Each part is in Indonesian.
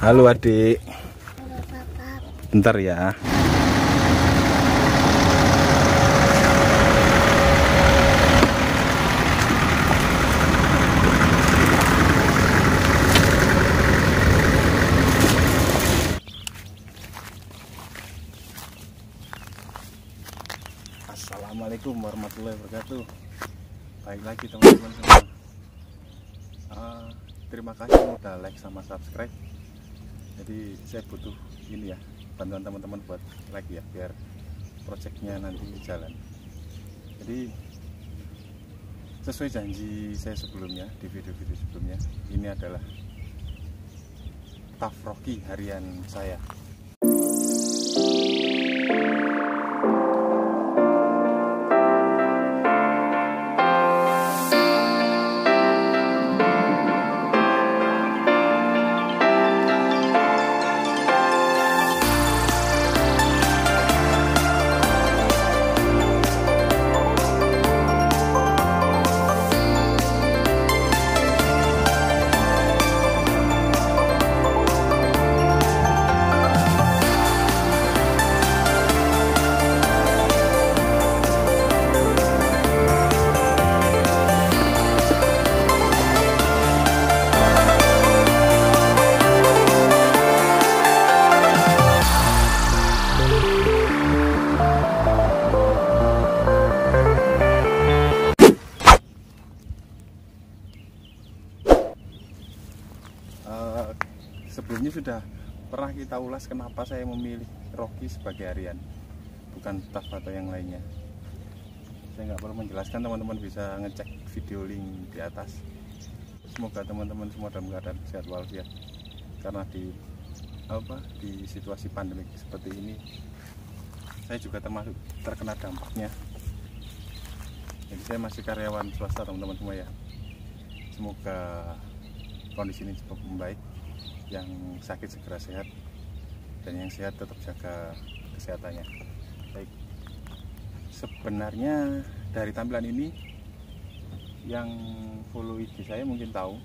Halo adik. Halo Papa. Bentar ya. Assalamualaikum warahmatullahi wabarakatuh. Baik lagi teman-teman semua. Terima kasih udah like sama subscribe. Jadi saya butuh ini ya, bantuan teman-teman buat like ya, biar projectnya nanti jalan. Jadi sesuai janji saya sebelumnya di video-video sebelumnya, ini adalah tafroki harian saya. Sebelumnya sudah pernah kita ulas kenapa saya memilih Rocky sebagai harian, bukan TAF atau yang lainnya. Saya nggak perlu menjelaskan, teman-teman bisa ngecek video link di atas. Semoga teman-teman semua dalam keadaan sehat walafiat, karena di situasi pandemik seperti ini saya juga termasuk terkena dampaknya. Jadi saya masih karyawan swasta teman-teman semua ya. Semoga kondisi ini cepat membaik, yang sakit segera sehat, dan yang sehat tetap jaga kesehatannya. Baik, sebenarnya dari tampilan ini yang follow IG saya mungkin tahu.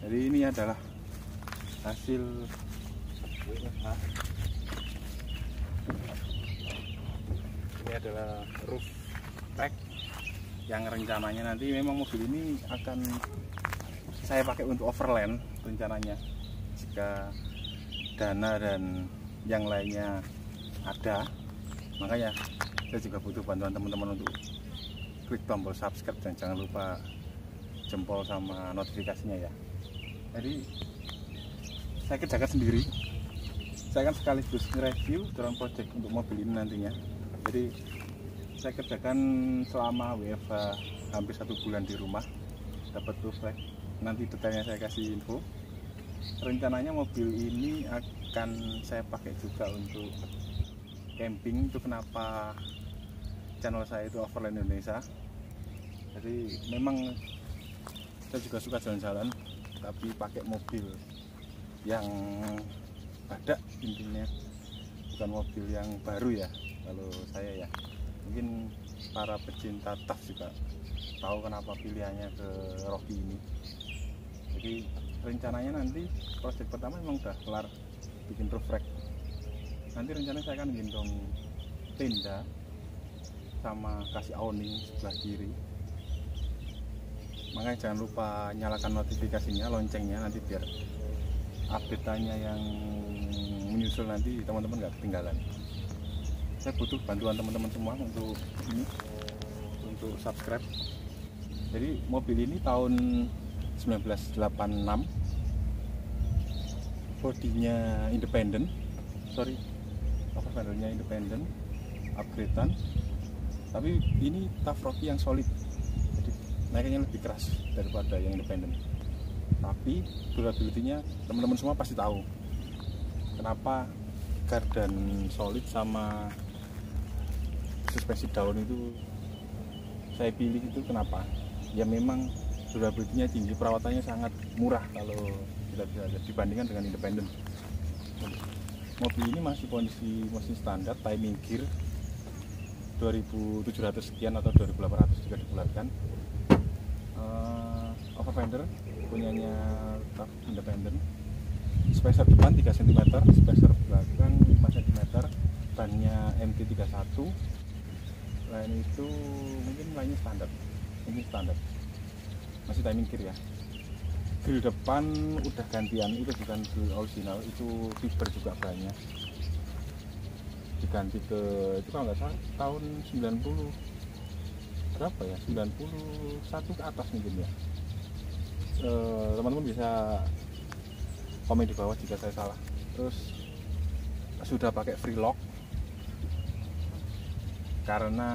Jadi ini adalah hasil WFH. Ini adalah roof rack yang rencananya nanti memang mobil ini akan saya pakai untuk overland rencananya, jika dana dan yang lainnya ada. Makanya saya juga butuh bantuan teman-teman untuk klik tombol subscribe dan jangan lupa jempol sama notifikasinya ya. Jadi saya kerjakan sendiri, saya akan sekaligus nge-review drone project untuk mobil ini nantinya. Jadi saya kerjakan selama WFH hampir 1 bulan di rumah, dapat roof rack. Nanti detailnya saya kasih info. Rencananya mobil ini akan saya pakai juga untuk camping. Itu kenapa channel saya itu Overland Indonesia. Jadi memang saya juga suka jalan-jalan, tapi pakai mobil yang ada, intinya bukan mobil yang baru ya. Kalau saya ya, mungkin para pecinta TAF juga tahu kenapa pilihannya ke Rocky ini. Jadi rencananya nanti project pertama memang udah kelar bikin roof rack. Nanti rencananya saya akan gendong tenda sama kasih awning sebelah kiri. Makanya jangan lupa nyalakan notifikasinya, loncengnya, nanti biar update-nya yang menyusul nanti teman-teman nggak ketinggalan. Saya butuh bantuan teman-teman semua untuk ini, untuk subscribe. Jadi mobil ini tahun 1986, bodinya independen, overfendernya independen, upgradean, tapi ini TAF Rocky yang solid, jadi naiknya lebih keras daripada yang independen. Tapi durability-nya teman-teman semua pasti tahu kenapa gardan solid sama suspensi daun itu saya pilih. Itu kenapa? Ya memang durability-nya tinggi, perawatannya sangat murah kalau kita bisa lihat dibandingkan dengan independen. Mobil ini masih kondisi mesin standar, timing gear 2700 sekian atau 2800 jika dibulatkan. Overfender punyanya TAF independen, spacer depan 3 cm, spacer belakang 5 cm, bannya MT31. Lain itu mungkin lainnya standar, masih timing gear ya. Grill depan udah gantian, itu bukan grill original, itu fiber juga banyak, diganti ke itu kalau nggak salah tahun 90 berapa ya, 91 ke atas mungkin ya. Teman-teman bisa komen di bawah jika saya salah. Terus sudah pakai free lock karena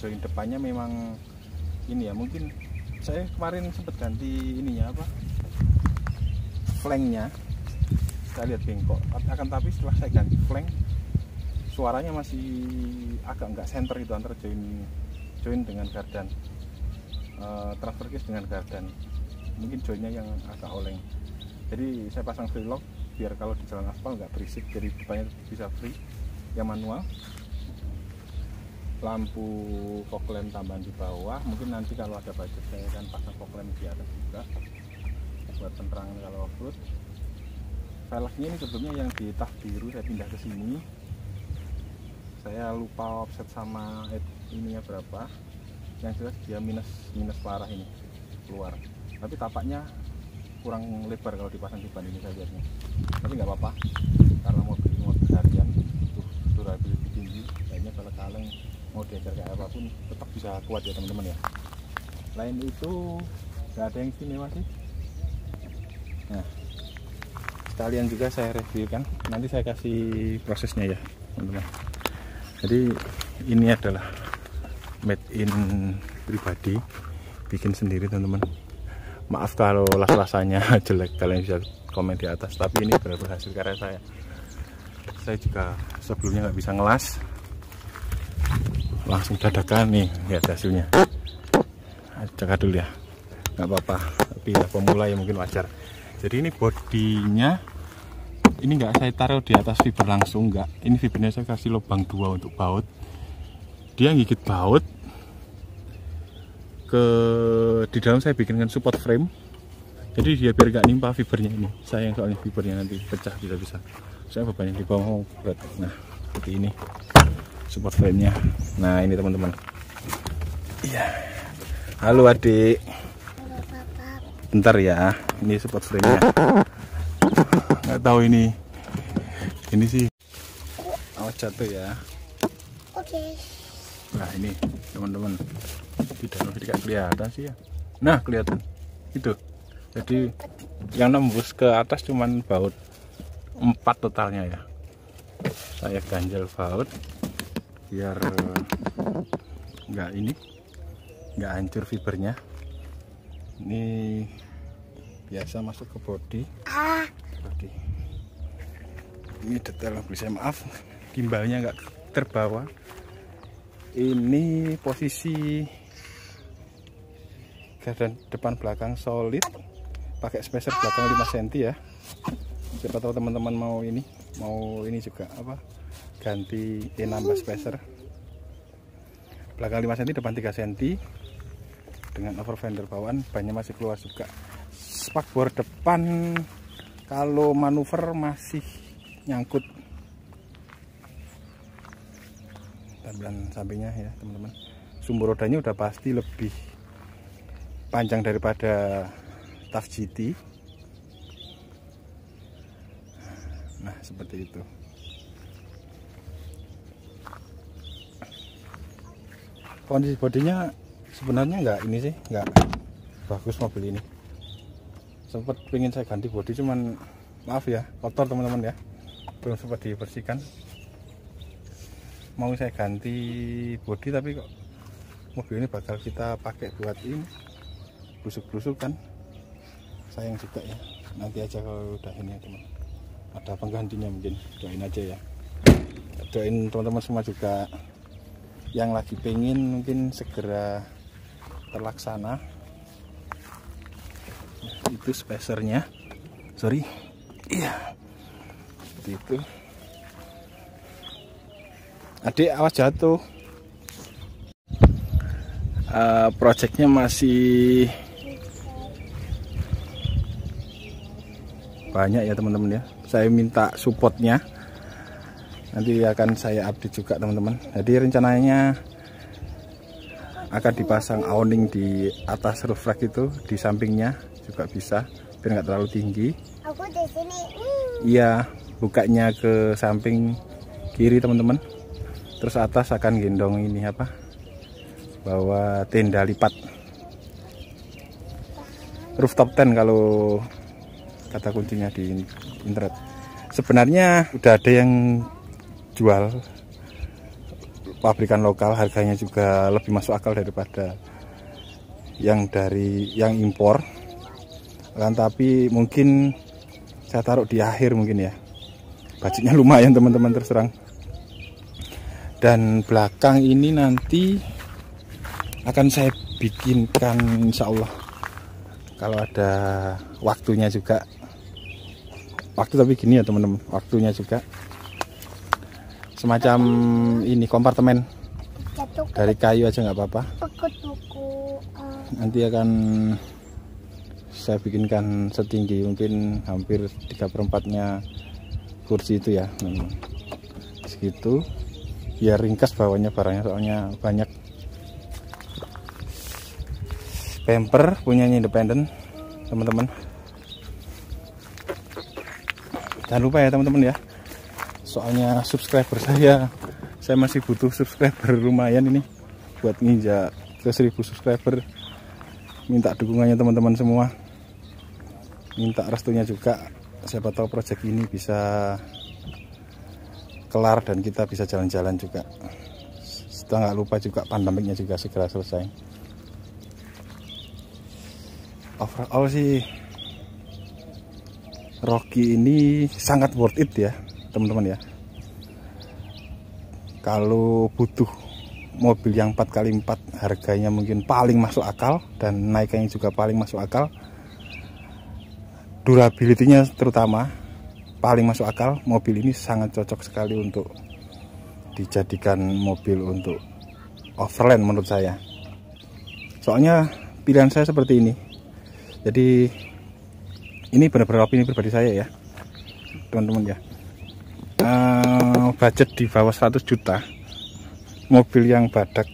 join depannya memang ini ya, mungkin saya kemarin sempat ganti ininya apa, flanknya saya lihat bengkok, akan tapi setelah saya ganti flank suaranya masih agak nggak center itu antara join dengan gardan, transfer case dengan gardan, mungkin joinnya yang agak oleng. Jadi saya pasang free lock biar kalau di jalan aspal nggak berisik, jadi depannya bisa free yang manual. Lampu fog lamp tambahan di bawah, mungkin nanti kalau ada budget saya akan pasang fog lamp di atas juga buat penerangan kalau off-road. Velgnya ini sebelumnya yang di taf biru, saya pindah ke sini. Saya lupa offset sama ininya berapa, yang jelas dia minus parah ini keluar, tapi tapaknya kurang lebar kalau dipasang di ban ini saya lihatnya. Tapi nggak apa-apa karena mobil harian butuh durability tinggi, kayaknya kalau kaleng mau diajar kayak apapun tetap bisa kuat ya teman-teman ya. Lain itu nggak ada yang istimewa sih. Nah, sekalian juga saya reviewkan, nanti saya kasih prosesnya ya teman-teman. Jadi ini adalah made in pribadi, bikin sendiri teman-teman. Maaf kalau las-lasannya jelek, kalian bisa komen di atas, tapi ini benar-benar hasil karya saya. Saya juga sebelumnya nggak bisa ngelas, langsung dadakan nih, lihat hasilnya. Jaga dulu ya, nggak apa-apa, tapi ya pemula ya mungkin wajar. Jadi ini bodinya, ini nggak saya taruh di atas fiber langsung, nggak. Ini fibernya saya kasih lubang 2 untuk baut. Dia gigit baut. Di dalam saya bikinkan support frame. Jadi dia biar nggak nimpa fibernya ini. Sayang soalnya fibernya nanti pecah bisa-bisa. Saya bebannya di bawah berat. Nah, seperti ini support frame-nya. Nah, ini teman-teman. Iya. Halo adik. Halo papa. Bentar ya. Ini support frame-nya. Nggak tahu ini sih. Awas jatuh ya. Oke. Nah, ini teman-teman. Tidak kelihatan sih ya. Nah, kelihatan. Itu. Jadi yang nembus ke atas cuman baut 4 totalnya ya. Saya ganjel baut biar nggak hancur fibernya. Ini biasa masuk ke body. Ini detail beli saya, maaf gimbalnya nggak terbawa. Ini posisi gardan depan belakang solid, pakai spacer belakang 5 cm ya. Siapa tahu teman-teman mau ini juga apa, ganti nambah spacer. Belakang 5 cm, depan 3 cm dengan over fender bawaan, bannya masih keluar juga. Spakbor depan kalau manuver masih nyangkut. Tampilan sampingnya ya teman-teman, sumber rodanya udah pasti lebih panjang daripada TAF GT. Nah, seperti itu. Kondisi bodinya sebenarnya nggak bagus mobil ini. Sempat pengen saya ganti bodi, cuman maaf ya, kotor teman-teman ya, belum sempat dibersihkan. Mau saya ganti bodi tapi kok mobil ini bakal kita pakai buat ini busuk-busukan, sayang juga ya. Nanti aja kalau udah ini ya teman, ada penggantinya mungkin, doain aja ya. Doain teman-teman semua juga yang lagi pengen mungkin segera terlaksana. Itu spacernya, sorry, iya seperti itu. Adik awas jatuh. Projectnya masih banyak ya teman-teman ya. Saya minta supportnya, nanti akan saya update juga teman-teman. Jadi rencananya akan dipasang awning di atas roof rack itu, di sampingnya juga bisa biar nggak terlalu tinggi. Aku di sini. Iya, bukanya ke samping kiri teman-teman. Terus atas akan gendong ini apa? Bawa tenda lipat. Rooftop tent kalau kata kuncinya di internet. Sebenarnya udah ada yang jual pabrikan lokal, harganya juga lebih masuk akal daripada yang impor. Kan tapi mungkin saya taruh di akhir mungkin ya. Budgetnya lumayan teman-teman terus terang. Dan belakang ini nanti akan saya bikinkan insya Allah kalau ada waktunya juga. Waktu tapi gini ya teman-teman, waktunya juga semacam ini kompartemen dari kayu aja nggak apa-apa. Nanti akan saya bikinkan setinggi mungkin hampir 3/4-nya kursi itu ya, segitu biar ringkas bawahnya barangnya, soalnya banyak. Pamper punyanya independen teman-teman. Jangan lupa ya teman-teman ya, soalnya subscriber saya masih butuh subscriber lumayan ini buat nginjak ke 1000 subscriber. Minta dukungannya teman-teman semua, minta restunya juga, siapa tahu project ini bisa kelar dan kita bisa jalan-jalan juga. Setelah nggak lupa juga pandemiknya juga segera selesai. Overall sih Rocky ini sangat worth it ya teman-teman ya. Kalau butuh mobil yang 4x4 harganya mungkin paling masuk akal dan naikannya juga paling masuk akal, durability-nya terutama paling masuk akal, mobil ini sangat cocok sekali untuk dijadikan mobil untuk overland menurut saya. Soalnya pilihan saya seperti ini. Jadi ini benar-benar opini pribadi saya ya teman-teman ya. Budget di bawah 100 juta, mobil yang badak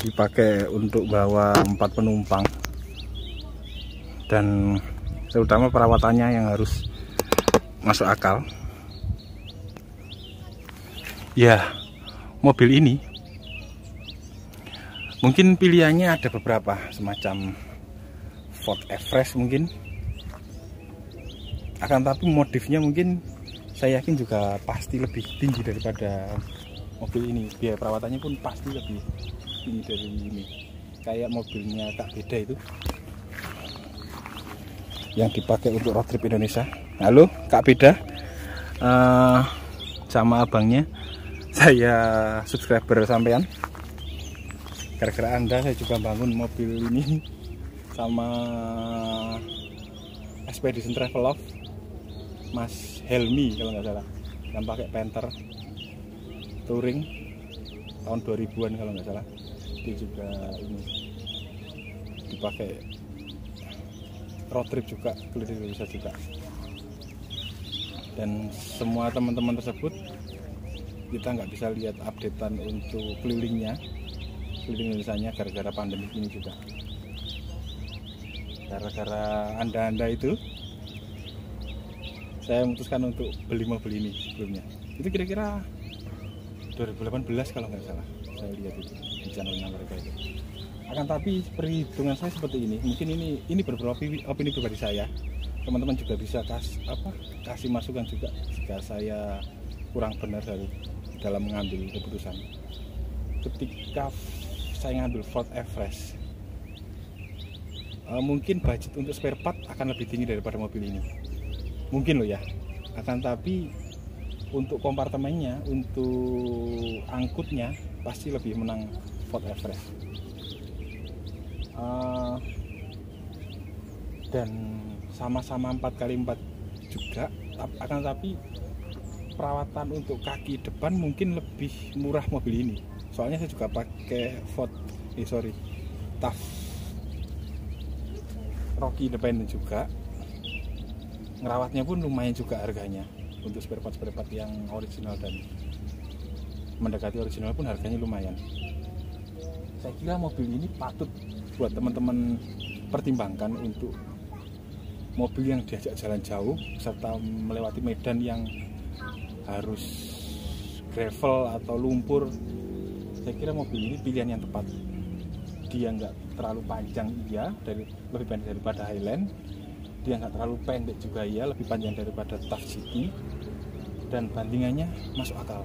dipakai untuk bawa 4 penumpang, dan terutama perawatannya yang harus masuk akal ya. Mobil ini mungkin pilihannya ada beberapa, semacam Ford Everest mungkin, akan tapi modifnya mungkin saya yakin juga pasti lebih tinggi daripada mobil ini. Biaya perawatannya pun pasti lebih tinggi dari ini. Kayak mobilnya Kak Beda itu yang dipakai untuk road trip Indonesia. Halo Kak Beda, sama abangnya saya subscriber sampean. Gara-gara Anda saya juga bangun mobil ini sama Expedition Travelove Mas Helmi kalau nggak salah, yang pakai Panther Touring tahun 2000-an kalau nggak salah. Dia juga ini dipakai road trip juga, keliling Indonesia juga. Dan semua teman-teman tersebut kita nggak bisa lihat updatean untuk keliling Indonesia-nya gara-gara pandemi ini juga. Gara-gara anda itu saya memutuskan untuk beli mobil ini sebelumnya. Itu kira-kira 2018 kalau nggak salah, saya lihat itu di channelnya mereka itu. Akan tapi perhitungan saya seperti ini. Mungkin ini beberapa opini pribadi saya. Teman-teman juga bisa kasih masukan juga jika saya kurang benar dalam mengambil keputusan. Ketika saya ngambil Ford Everest, mungkin budget untuk spare part akan lebih tinggi daripada mobil ini. Mungkin loh ya. Akan tapi untuk kompartemennya, untuk angkutnya pasti lebih menang Ford Everest. Dan sama-sama 4x4 juga, akan tapi perawatan untuk kaki depan mungkin lebih murah mobil ini. Soalnya saya juga pakai TAF Rocky independen juga, ngerawatnya pun lumayan juga harganya. Untuk spare part yang original dan mendekati original pun harganya lumayan. Saya kira mobil ini patut buat teman-teman pertimbangkan untuk mobil yang diajak jalan jauh serta melewati medan yang harus gravel atau lumpur. Saya kira mobil ini pilihan yang tepat. Dia nggak terlalu panjang, lebih pendek daripada Highland. Dia nggak terlalu pendek juga, lebih panjang daripada Tough GT. Dan bandingannya masuk akal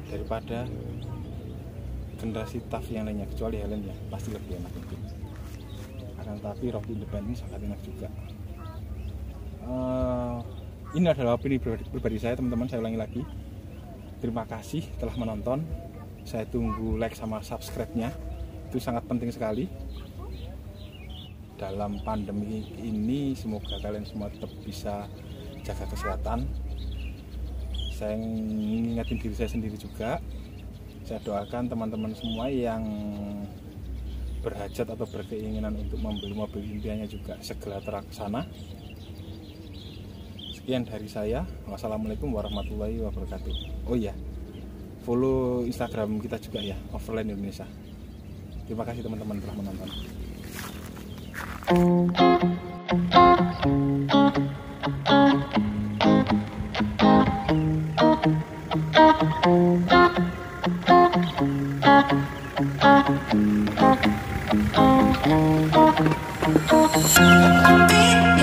daripada generasi Tough yang lainnya, kecuali Highland ya, pasti lebih enak mungkin. Akan tapi road independent sangat enak juga. Ini adalah opini pribadi saya, teman-teman. Saya ulangi lagi, terima kasih telah menonton. Saya tunggu like sama subscribe-nya, itu sangat penting sekali dalam pandemi ini. Semoga kalian semua tetap bisa jaga kesehatan. Saya ngingetin diri saya sendiri juga. Saya doakan teman-teman semua yang berhajat atau berkeinginan untuk membeli mobil impiannya juga segera terlaksana. Sekian dari saya. Wassalamualaikum warahmatullahi wabarakatuh. Oh iya, follow Instagram kita juga ya, Overland Indonesia. Terima kasih teman-teman telah menonton. Beep.